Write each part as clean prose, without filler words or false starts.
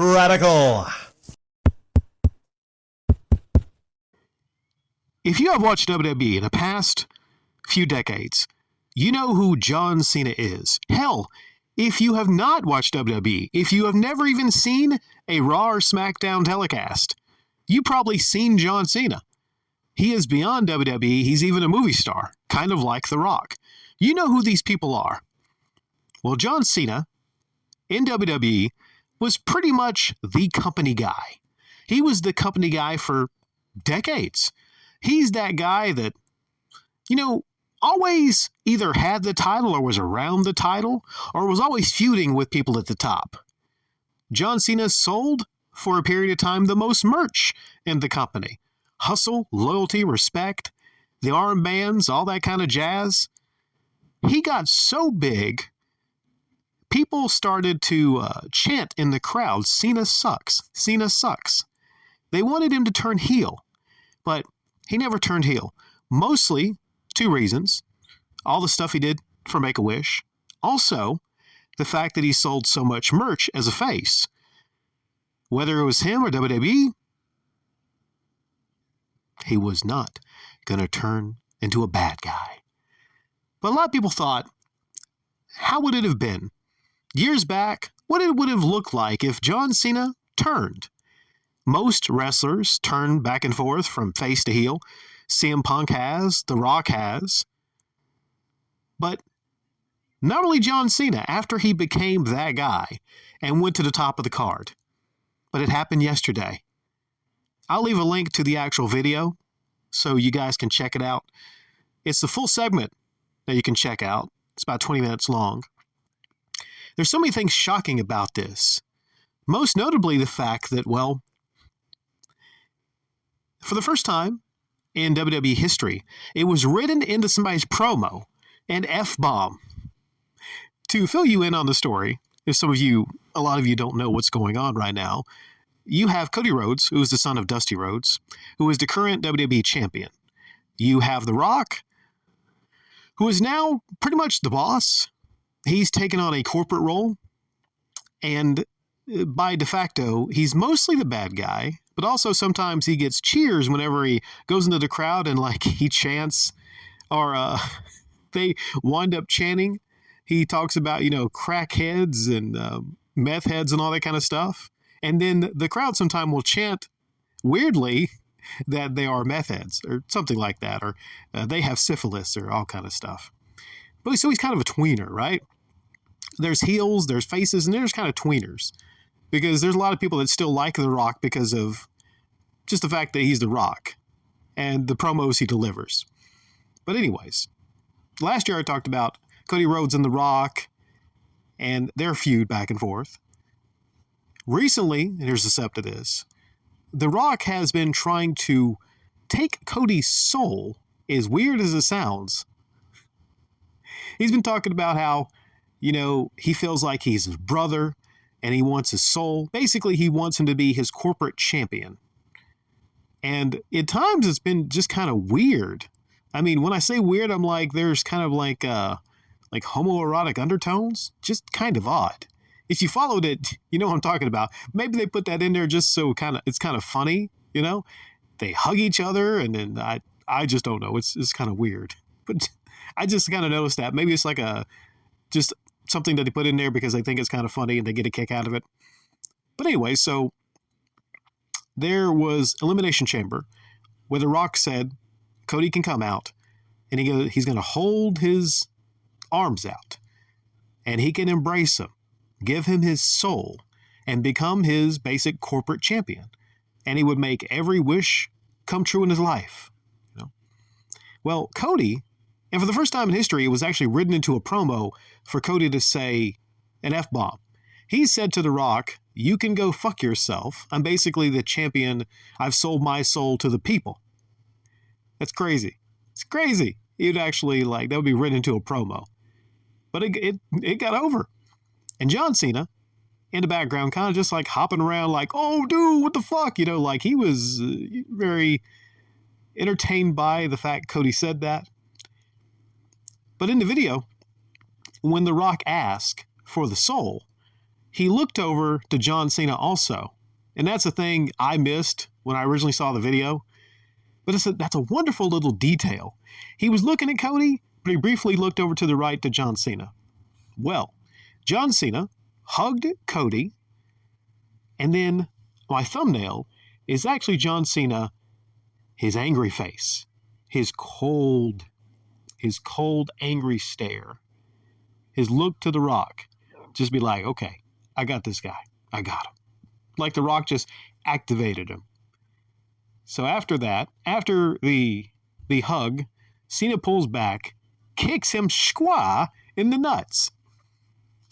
Radical. If you have watched WWE in the past few decades, you know who John Cena is. Hell, if you have not watched WWE, if you have never even seen a Raw or SmackDown telecast, you've probably seen John Cena. He is beyond WWE. He's even a movie star, kind of like The Rock. You know who these people are. Well, John Cena in WWE was pretty much the company guy. He was the company guy for decades. He's that guy that, always either had the title or was around the title or was always feuding with people at the top. John Cena sold, for a period of time, the most merch in the company. Hustle, loyalty, respect, the armbands, all that kind of jazz. He got so big, people started to chant in the crowd, Cena sucks, Cena sucks. They wanted him to turn heel, but he never turned heel. Mostly, two reasons. All the stuff he did for Make-A-Wish. Also, the fact that he sold so much merch as a face. Whether it was him or WWE, he was not going to turn into a bad guy. But a lot of people thought, how would it have been? Years back, what it would have looked like if John Cena turned. Most wrestlers turn back and forth from face to heel. CM Punk has, The Rock has. But not only John Cena, after he became that guy and went to the top of the card. But it happened yesterday. I'll leave a link to the actual video so you guys can check it out. It's the full segment that you can check out. It's about 20 minutes long. There's so many things shocking about this. Most notably the fact that, well, for the first time in WWE history, it was written into somebody's promo, an F-bomb. To fill you in on the story, if a lot of you don't know what's going on right now, you have Cody Rhodes, who is the son of Dusty Rhodes, who is the current WWE champion. You have The Rock, who is now pretty much the boss. He's taken on a corporate role, and by de facto, he's mostly the bad guy, but also sometimes he gets cheers whenever he goes into the crowd and he chants, or they wind up chanting. He talks about, crackheads and meth heads and all that kind of stuff. And then the crowd sometime will chant weirdly that they are meth heads or something like that, or they have syphilis or all kind of stuff. But so he's kind of a tweener, right? There's heels, there's faces, and there's kind of tweeners. Because there's a lot of people that still like The Rock because of just the fact that he's The Rock and the promos he delivers. But anyways, last year I talked about Cody Rhodes and The Rock and their feud back and forth. Recently, and here's the step to this, The Rock has been trying to take Cody's soul, as weird as it sounds. He's been talking about how, he feels like he's his brother and he wants his soul. Basically, he wants him to be his corporate champion. And at times it's been just kind of weird. I mean, when I say weird, I'm like, there's kind of like homoerotic undertones. Just kind of odd. If you followed it, you know what I'm talking about. Maybe they put that in there just so it's kind of funny, They hug each other, and then I just don't know. It's kind of weird. But I just kind of noticed that. Maybe it's like just something that they put in there because they think it's kind of funny and they get a kick out of it. But anyway, so there was Elimination Chamber where The Rock said Cody can come out and he's going to hold his arms out and he can embrace him, give him his soul, and become his basic corporate champion. And he would make every wish come true in his life. Well, Cody, and for the first time in history, it was actually written into a promo for Cody to say an F-bomb. He said to The Rock, "You can go fuck yourself. I'm basically the champion. I've sold my soul to the people." That's crazy. It's crazy. He'd actually that would be written into a promo. But it got over. And John Cena, in the background, kind of just hopping around oh, dude, what the fuck? He was very entertained by the fact Cody said that. But in the video, when The Rock asked for the soul, he looked over to John Cena also. And that's a thing I missed when I originally saw the video. But that's a wonderful little detail. He was looking at Cody, but he briefly looked over to the right to John Cena. Well, John Cena hugged Cody, and then my thumbnail is actually John Cena, his angry face, his cold, angry stare, his look to The Rock. Just be like, okay, I got this guy. I got him. Like The Rock just activated him. So after that, after the hug, Cena pulls back, kicks him squaw in the nuts,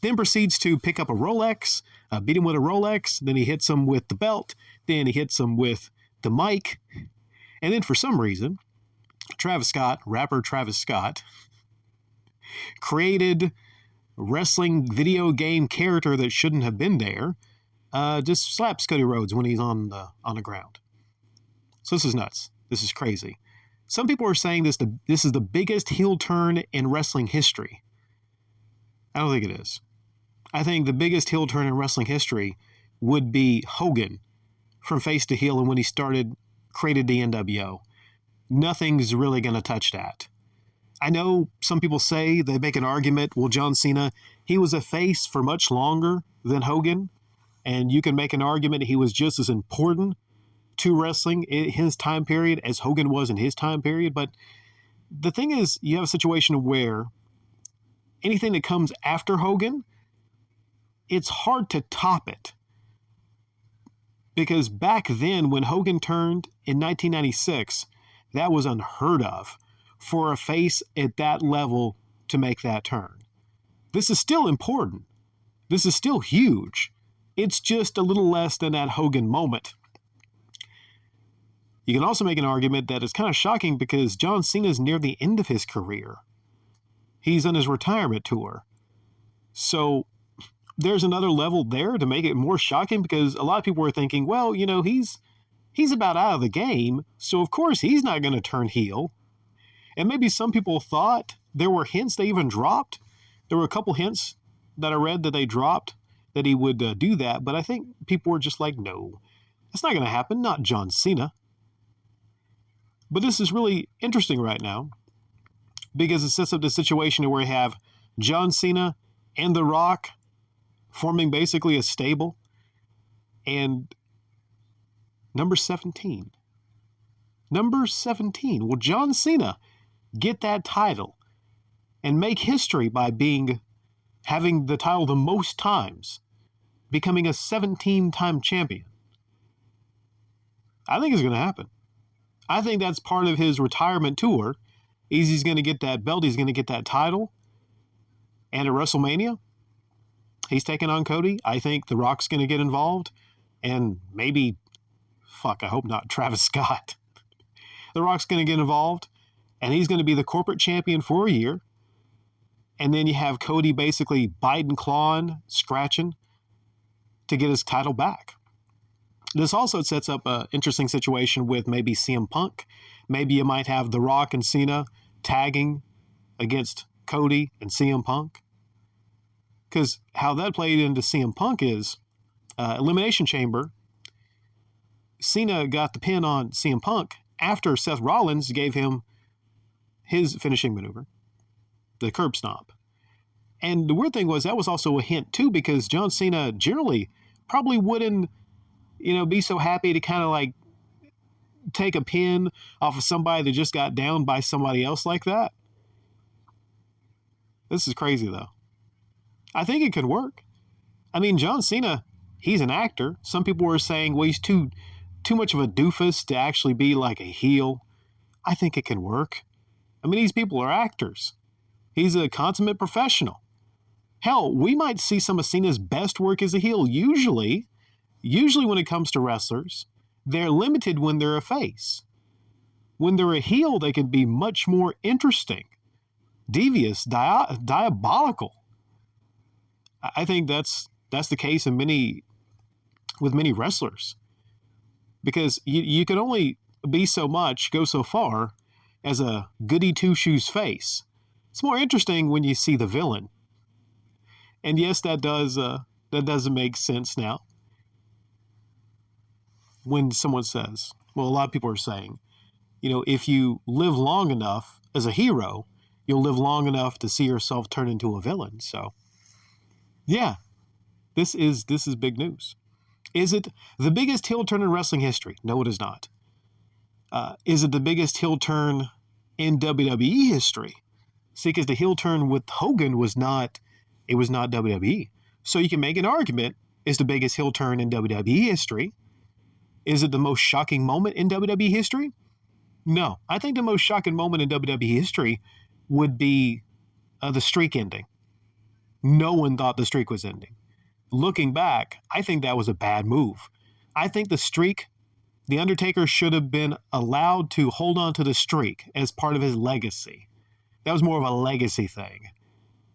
then proceeds to pick up a Rolex, beat him with a Rolex, then he hits him with the belt, then he hits him with the mic, and then for some reason, rapper Travis Scott, created a wrestling video game character that shouldn't have been there, just slaps Cody Rhodes when he's on the ground. So this is nuts. This is crazy. Some people are saying this is the biggest heel turn in wrestling history. I don't think it is. I think the biggest heel turn in wrestling history would be Hogan from face to heel and when he created the NWO. Nothing's really going to touch that. I know some people say, they make an argument, well, John Cena, he was a face for much longer than Hogan, and you can make an argument he was just as important to wrestling in his time period as Hogan was in his time period. But the thing is, you have a situation where anything that comes after Hogan, it's hard to top it. Because back then, when Hogan turned in 1996, that was unheard of for a face at that level to make that turn. This is still important. This is still huge. It's just a little less than that Hogan moment. You can also make an argument that it's kind of shocking because John Cena is near the end of his career. He's on his retirement tour. So there's another level there to make it more shocking because a lot of people are thinking, well, he's about out of the game, so of course he's not going to turn heel. And maybe some people thought there were hints they even dropped. There were a couple hints that I read that they dropped that he would do that, but I think people were just like, no, that's not going to happen, not John Cena. But this is really interesting right now because it sets up the situation where we have John Cena and The Rock forming basically a stable. And number 17. Will John Cena get that title and make history by having the title the most times, becoming a 17-time champion? I think it's going to happen. I think that's part of his retirement tour. He's going to get that belt. He's going to get that title. And at WrestleMania, he's taking on Cody. I think The Rock's going to get involved. And maybe, I hope not, Travis Scott. The Rock's going to get involved. And he's going to be the corporate champion for a year. And then you have Cody basically biting, clawing, scratching to get his title back. This also sets up an interesting situation with maybe CM Punk. Maybe you might have The Rock and Cena tagging against Cody and CM Punk. Because how that played into CM Punk is Elimination Chamber. Cena got the pin on CM Punk after Seth Rollins gave him his finishing maneuver, the curb stomp. And the weird thing was that was also a hint too, because John Cena generally probably wouldn't be so happy to kind of like take a pin off of somebody that just got down by somebody else like that. This is crazy though. I think it could work. I mean, John Cena, he's an actor. Some people were saying, well, he's too much of a doofus to actually be like a heel. I think it can work. I mean, these people are actors. He's a consummate professional. Hell, we might see some of Cena's best work as a heel. Usually when it comes to wrestlers, they're limited when they're a face. When they're a heel, they can be much more interesting, devious, diabolical. I think that's the case with many wrestlers. Because you can only be so much, go so far, as a goody two-shoes face. It's more interesting when you see the villain. And yes, that does That doesn't make sense now. When someone says, well, a lot of people are saying, if you live long enough as a hero, you'll live long enough to see yourself turn into a villain. So, yeah, this is big news. Is it the biggest heel turn in wrestling history? No, it is not. Is it the biggest heel turn in WWE history? See, because the heel turn with Hogan was not WWE. So you can make an argument, it's the biggest heel turn in WWE history. Is it the most shocking moment in WWE history? No. I think the most shocking moment in WWE history would be the streak ending. No one thought the streak was ending. Looking back, I think that was a bad move. I think the streak, The Undertaker should have been allowed to hold on to the streak as part of his legacy. That was more of a legacy thing.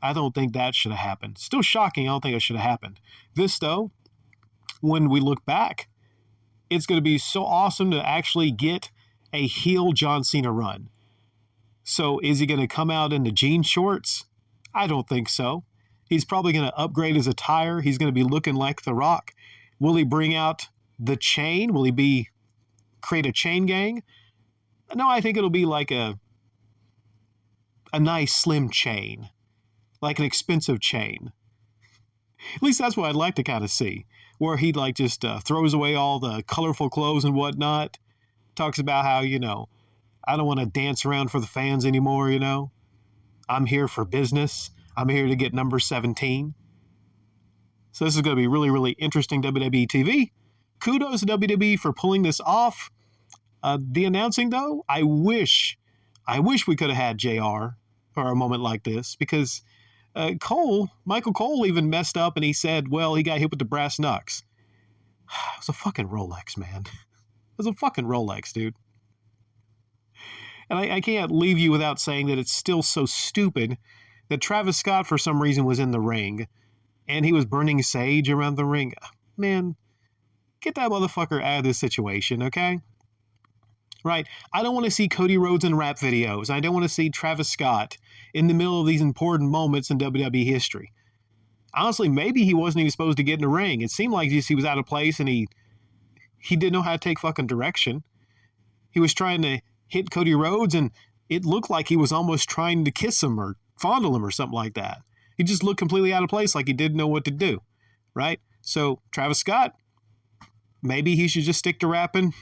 I don't think that should have happened. Still shocking, I don't think it should have happened. This, though, when we look back, it's going to be so awesome to actually get a heel John Cena run. So is he going to come out in the jean shorts? I don't think so. He's probably going to upgrade his attire. He's going to be looking like The Rock. Will he bring out the chain? Will he create a chain gang? No, I think it'll be like a nice slim chain, like an expensive chain. At least that's what I'd like to kind of see, where he just throws away all the colorful clothes and whatnot. Talks about how, I don't want to dance around for the fans anymore, I'm here for business. I'm here to get number 17. So this is going to be really, really interesting WWE TV. Kudos to WWE for pulling this off. The announcing, though, I wish we could have had JR for a moment like this, because Michael Cole even messed up and he said, well, he got hit with the brass knucks. It was a fucking Rolex, man. It was a fucking Rolex, dude. And I can't leave you without saying that it's still so stupid that Travis Scott, for some reason, was in the ring and he was burning sage around the ring. Man, get that motherfucker out of this situation, okay? Right? I don't want to see Cody Rhodes in rap videos. I don't want to see Travis Scott in the middle of these important moments in WWE history. Honestly, maybe he wasn't even supposed to get in the ring. It seemed like he was out of place and he didn't know how to take fucking direction. He was trying to hit Cody Rhodes and it looked like he was almost trying to kiss him or fondle him or something like that. He just looked completely out of place, like he didn't know what to do, right? So Travis Scott, maybe he should just stick to rapping.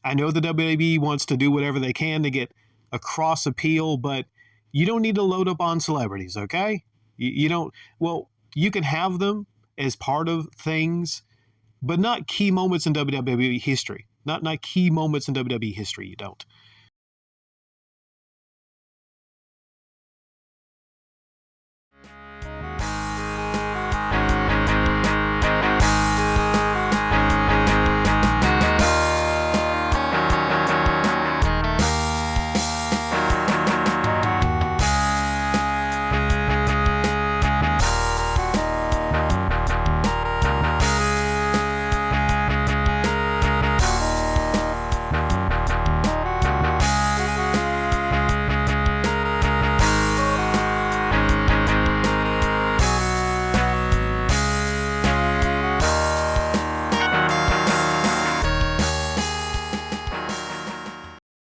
I know the WWE wants to do whatever they can to get a cross appeal, but you don't need to load up on celebrities, okay? You don't, well, you can have them as part of things, but not key moments in WWE history. Not key moments in WWE history, you don't.